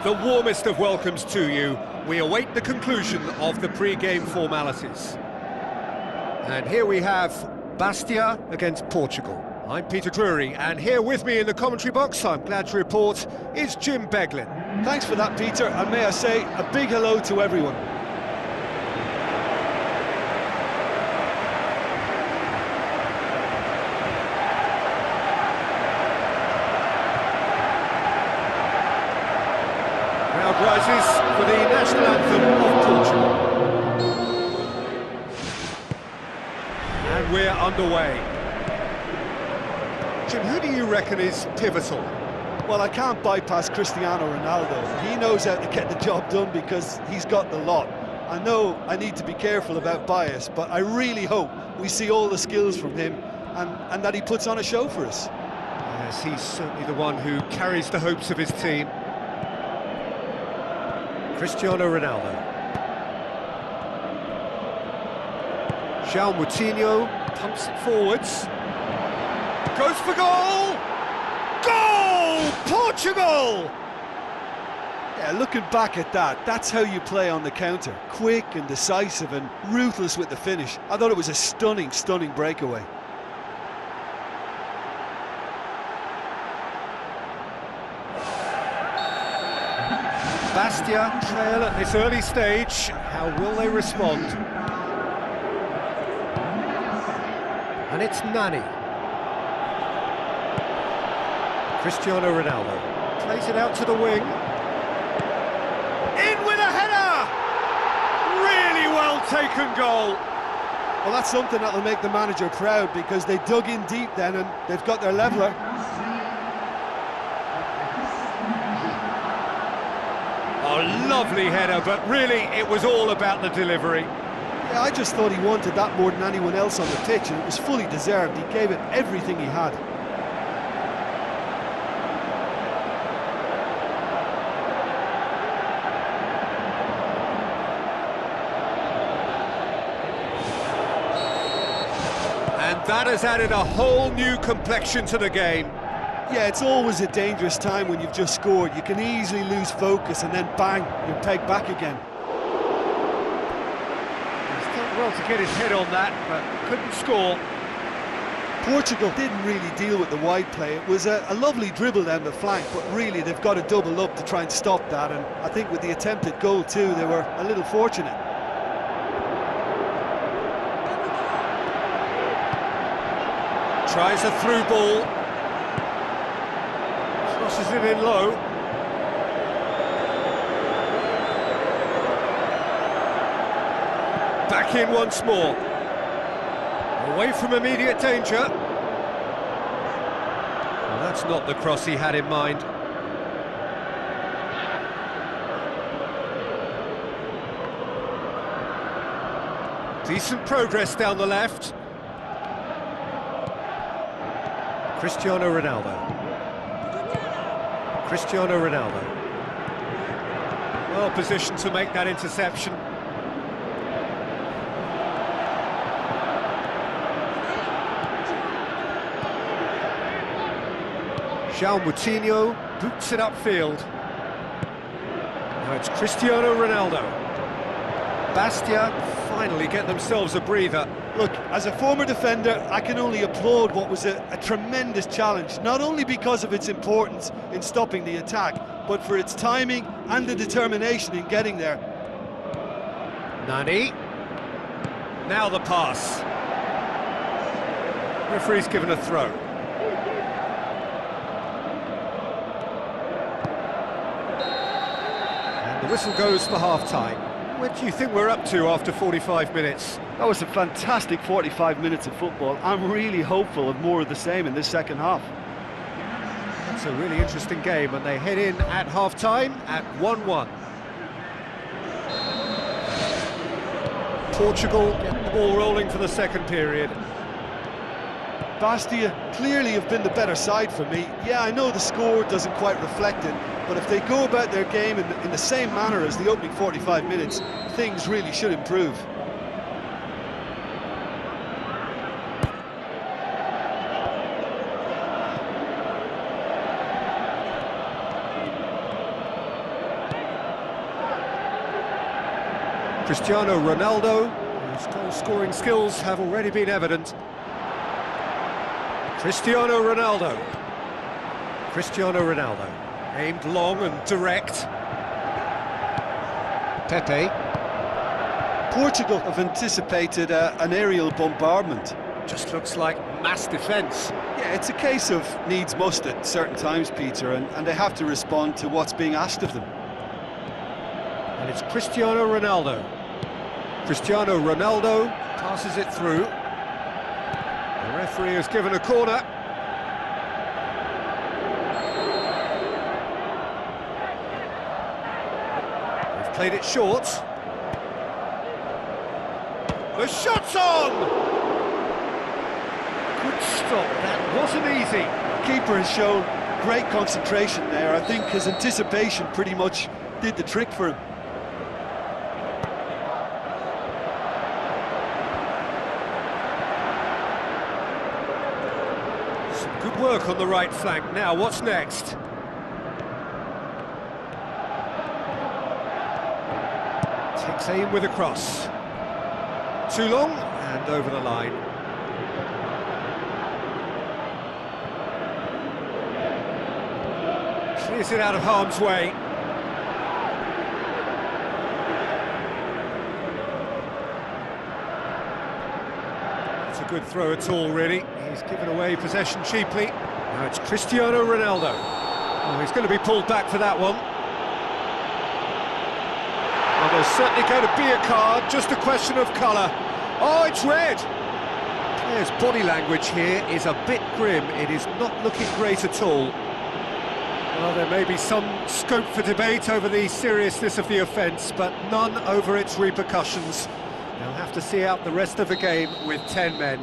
The warmest of welcomes to you. We await the conclusion of the pre-game formalities. And here we have Bastia against Portugal. I'm Peter Drury, and here with me in the commentary box, I'm glad to report, is Jim Beglin. Thanks for that, Peter, and may I say a big hello to everyone. Crowd rises for the national anthem of Portugal. And we're underway. Jim, who do you reckon is pivotal? Well, I can't bypass Cristiano Ronaldo. He knows how to get the job done because he's got the lot. I know I need to be careful about bias, but I really hope we see all the skills from him and that he puts on a show for us. Yes, he's certainly the one who carries the hopes of his team. Cristiano Ronaldo. João Moutinho pumps it forwards. Goes for goal! Goal! Portugal! Yeah, looking back at that, that's how you play on the counter. Quick and decisive and ruthless with the finish. I thought it was a stunning, stunning breakaway. Bastia trail at this early stage. How will they respond? And it's Nani. Cristiano Ronaldo plays it out to the wing. In with a header! Really well taken goal. Well, that's something that'll make the manager proud because they dug in deep then and they've got their leveller. Oh, lovely header, but really it was all about the delivery. Yeah, I just thought he wanted that more than anyone else on the pitch, and it was fully deserved. He gave it everything he had. And that has added a whole new complexion to the game. Yeah, it's always a dangerous time when you've just scored. You can easily lose focus and then bang, you're pegged back again. He's done well to get his head on that, but couldn't score. Portugal didn't really deal with the wide play. It was a lovely dribble down the flank, but really they've got to double up to try and stop that, and I think with the attempted goal too, they were a little fortunate. Tries a through ball. Crosses it in low. Back in once more. Away from immediate danger. Well, that's not the cross he had in mind. Decent progress down the left. Cristiano Ronaldo. Cristiano Ronaldo. Well positioned to make that interception. João Moutinho boots it upfield. Now it's Cristiano Ronaldo. Bastia finally get themselves a breather. Look, as a former defender, I can only applaud what was a tremendous challenge, not only because of its importance in stopping the attack, but for its timing and the determination in getting there. Nani. Now the pass. Referee's given a throw. And the whistle goes for half-time. What do you think we're up to after 45 minutes? That was a fantastic 45 minutes of football. I'm really hopeful of more of the same in this second half. It's a really interesting game, and they head in at half-time at 1-1. Portugal get the ball rolling for the second period. Bastia clearly have been the better side for me. Yeah, I know the score doesn't quite reflect it, but if they go about their game in the same manner as the opening 45 minutes, things really should improve. Cristiano Ronaldo, whose goal-scoring skills have already been evident. Cristiano Ronaldo. Cristiano Ronaldo, aimed long and direct. Pepe. Portugal have anticipated an aerial bombardment. Just looks like mass defence. Yeah, it's a case of needs must at certain times, Peter, and they have to respond to what's being asked of them. And it's Cristiano Ronaldo. Cristiano Ronaldo passes it through. The referee has given a corner. They've played it short. The shot's on! Good stop, that wasn't easy. Keeper has shown great concentration there. I think his anticipation pretty much did the trick for him. Some good work on the right flank. Now, what's next? Takes aim with a cross. Too long, and over the line. Clears it out of harm's way. It's a good throw at all, really. He's given away possession cheaply. Now it's Cristiano Ronaldo. Oh, he's going to be pulled back for that one. Well, there's certainly going to be a card, just a question of colour. Oh, it's red! The player's body language here is a bit grim. It is not looking great at all. Well, there may be some scope for debate over the seriousness of the offence, but none over its repercussions. They'll have to see out the rest of the game with 10 men.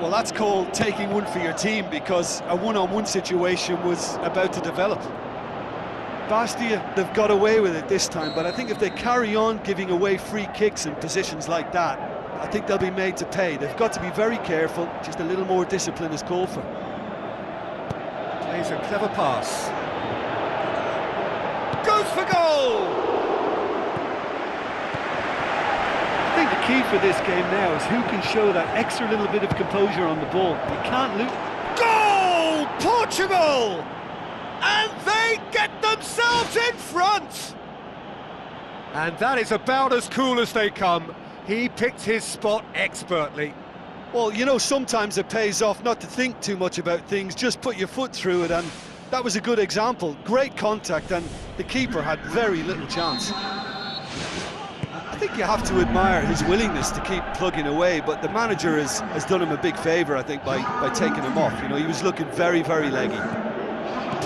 Well, that's called taking one for your team, because a one-on-one situation was about to develop. Bastia, they've got away with it this time, but I think if they carry on giving away free kicks in positions like that, I think they'll be made to pay. They've got to be very careful, just a little more discipline is called for. Plays a clever pass. Goes for goal! I think the key for this game now is who can show that extra little bit of composure on the ball. You can't lose. Goal! Portugal! And they get themselves in front! And that is about as cool as they come. He picked his spot expertly. Well, you know, sometimes it pays off not to think too much about things, just put your foot through it, and that was a good example. Great contact, and the keeper had very little chance. I think you have to admire his willingness to keep plugging away, but the manager has done him a big favour, I think, by taking him off. You know, he was looking very, very leggy.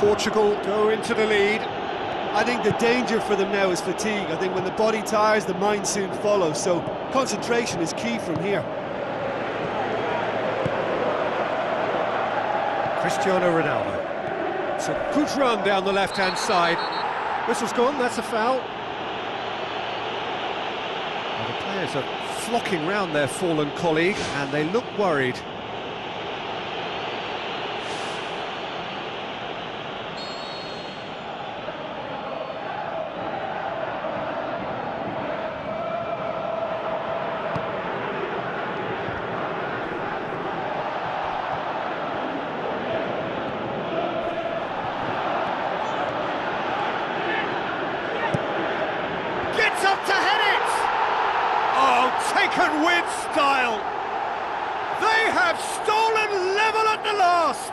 Portugal go into the lead. I think the danger for them now is fatigue. I think when the body tires, the mind soon follows, so concentration is key from here. Cristiano Ronaldo. It's a good run down the left-hand side. Whistle's gone, that's a foul. Well, the players are flocking round their fallen colleague, and they look worried. Up to head it! Oh, taken with style! They have stolen level at the last!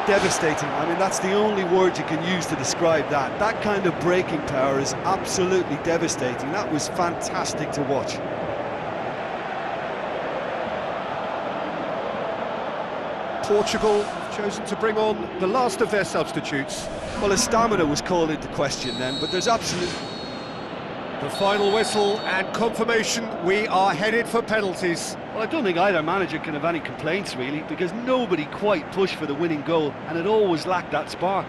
Devastating. I mean, that's the only word you can use to describe that. That kind of breaking power is absolutely devastating. That was fantastic to watch. Portugal have chosen to bring on the last of their substitutes. Well, his stamina was called into question then, but there's absolute... The final whistle and confirmation, we are headed for penalties. Well, I don't think either manager can have any complaints, really, because nobody quite pushed for the winning goal, and it always lacked that spark.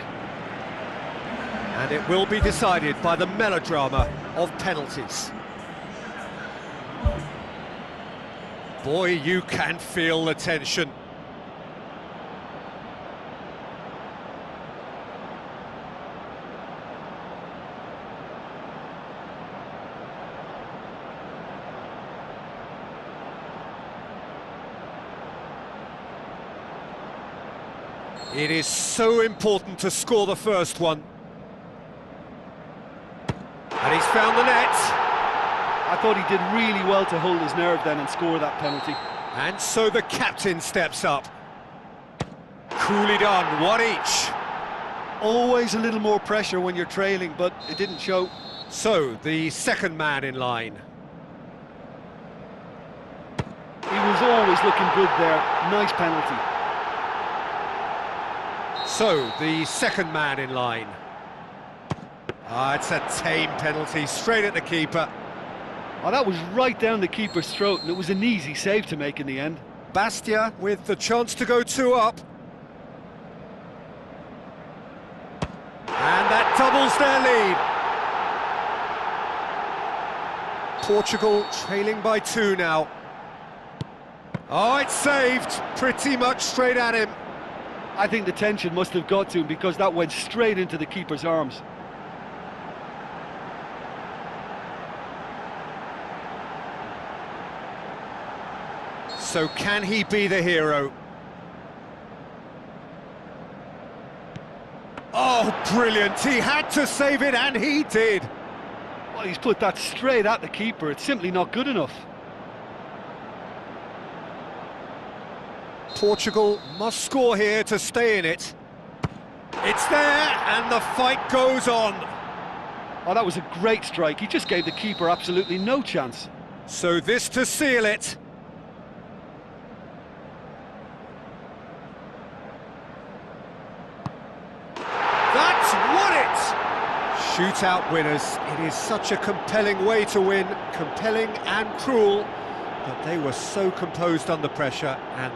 And it will be decided by the melodrama of penalties. Boy, you can feel the tension. It is so important to score the first one. And he's found the net. I thought he did really well to hold his nerve then and score that penalty. And so the captain steps up. Coolly done, one each. Always a little more pressure when you're trailing, but it didn't show. So, the second man in line. He was always looking good there. Nice penalty. So, the second man in line. Ah, it's a tame penalty, straight at the keeper. Oh, that was right down the keeper's throat, and it was an easy save to make in the end. Bastia with the chance to go 2 up. And that doubles their lead. Portugal trailing by 2 now. Oh, it's saved, pretty much straight at him. I think the tension must have got to him because that went straight into the keeper's arms. So can he be the hero? Oh, brilliant, he had to save it and he did. Well, he's put that straight at the keeper, it's simply not good enough. Portugal must score here to stay in it. It's there, and the fight goes on. Oh, that was a great strike. He just gave the keeper absolutely no chance. So this to seal it. That's won it! Shootout winners. It is such a compelling way to win, compelling and cruel, but they were so composed under pressure and